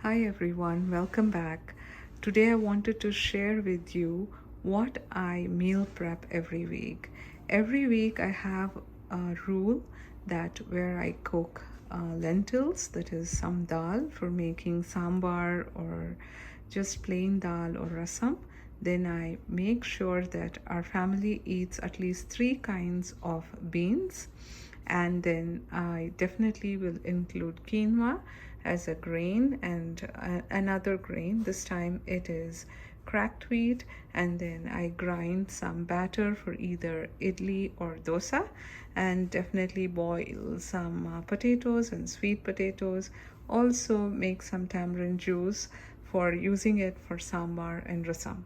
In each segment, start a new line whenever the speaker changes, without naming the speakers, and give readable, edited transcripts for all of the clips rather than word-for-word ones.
Hi everyone, welcome back. Today I wanted to share with you what I meal prep every week. Every week I have a rule that where I cook lentils, that is some dal for making sambar or just plain dal or rasam. Then I make sure that our family eats at least three kinds of beans, and then I definitely will include quinoa as a grain and another grain. This time it is cracked wheat, and then I grind some batter for either idli or dosa, and definitely boil some potatoes and sweet potatoes. Also make some tamarind juice for using it for sambar and rasam.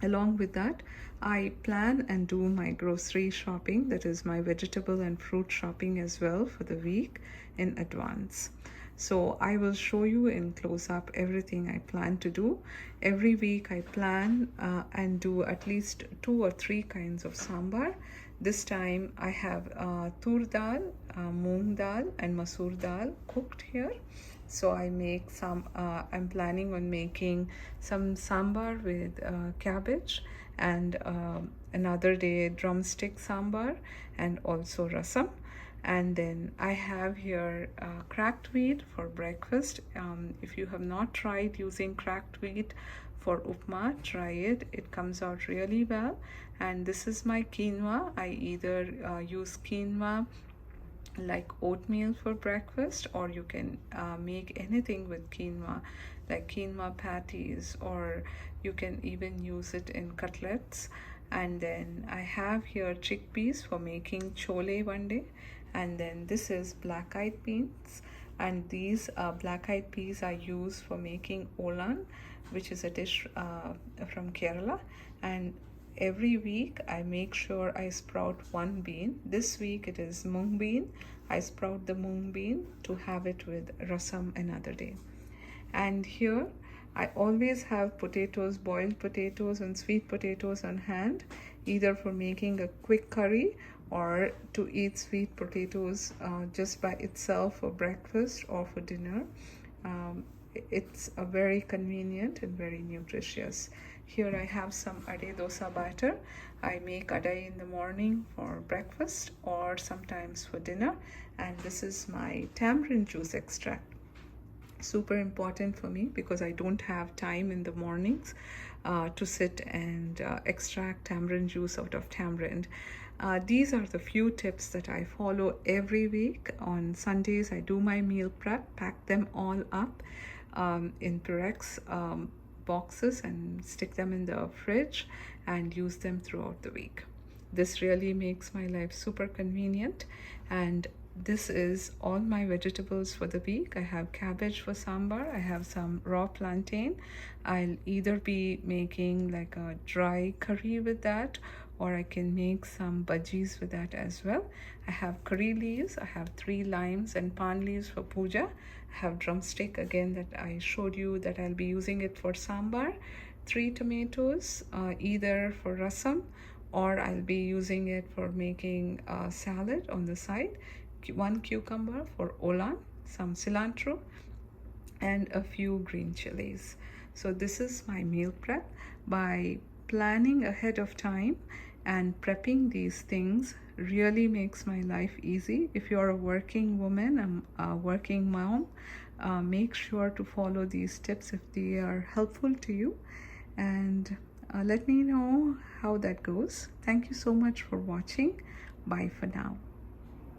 Along with that, I plan and do my grocery shopping, that is my vegetable and fruit shopping as well for the week in advance. So I will show you in close up everything I plan to do. Every week I plan and do at least 2 or 3 kinds of sambar. This time I have tur dal, moong dal and masoor dal cooked here. So I make some, I'm planning on making some sambar with cabbage, and another day drumstick sambar and also rasam. And then I have here cracked wheat for breakfast. If you have not tried using cracked wheat for upma, try it. It comes out really well. And this is my quinoa. I either use quinoa like oatmeal for breakfast, or you can make anything with quinoa, like quinoa patties, or you can even use it in cutlets. And then I have here chickpeas for making chole one day, and then this is black eyed peas, and these black eyed peas I use for making olan, which is a dish from Kerala. And every week I make sure I sprout one bean. This week it is mung bean. I sprout the mung bean to have it with rasam another day. And here I always have potatoes, boiled potatoes and sweet potatoes on hand, either for making a quick curry or to eat sweet potatoes just by itself for breakfast or for dinner. It's a very convenient and very nutritious. Here I have some ade dosa batter. I make ade in the morning for breakfast or sometimes for dinner. And this is my tamarind juice extract. Super important for me because I don't have time in the mornings to sit and extract tamarind juice out of tamarind. These are the few tips that I follow every week. On Sundays I do my meal prep, pack them all up in Pyrex boxes and stick them in the fridge and use them throughout the week. This really makes my life super convenient. And this is all my vegetables for the week. I have cabbage for sambar. I have some raw plantain. I'll either be making like a dry curry with that, or I can make some bhajis with that as well. I have curry leaves. I have 3 limes and pan leaves for puja. I have drumstick again that I showed you that I'll be using it for sambar. 3 tomatoes, either for rasam, or I'll be using it for making a salad on the side. 1 cucumber for olan, some cilantro, and a few green chilies. So this is my meal prep. By planning ahead of time and prepping these things really makes my life easy. If you're a working woman, a working mom, make sure to follow these tips if they are helpful to you, and let me know how that goes. Thank you so much for watching. Bye for now.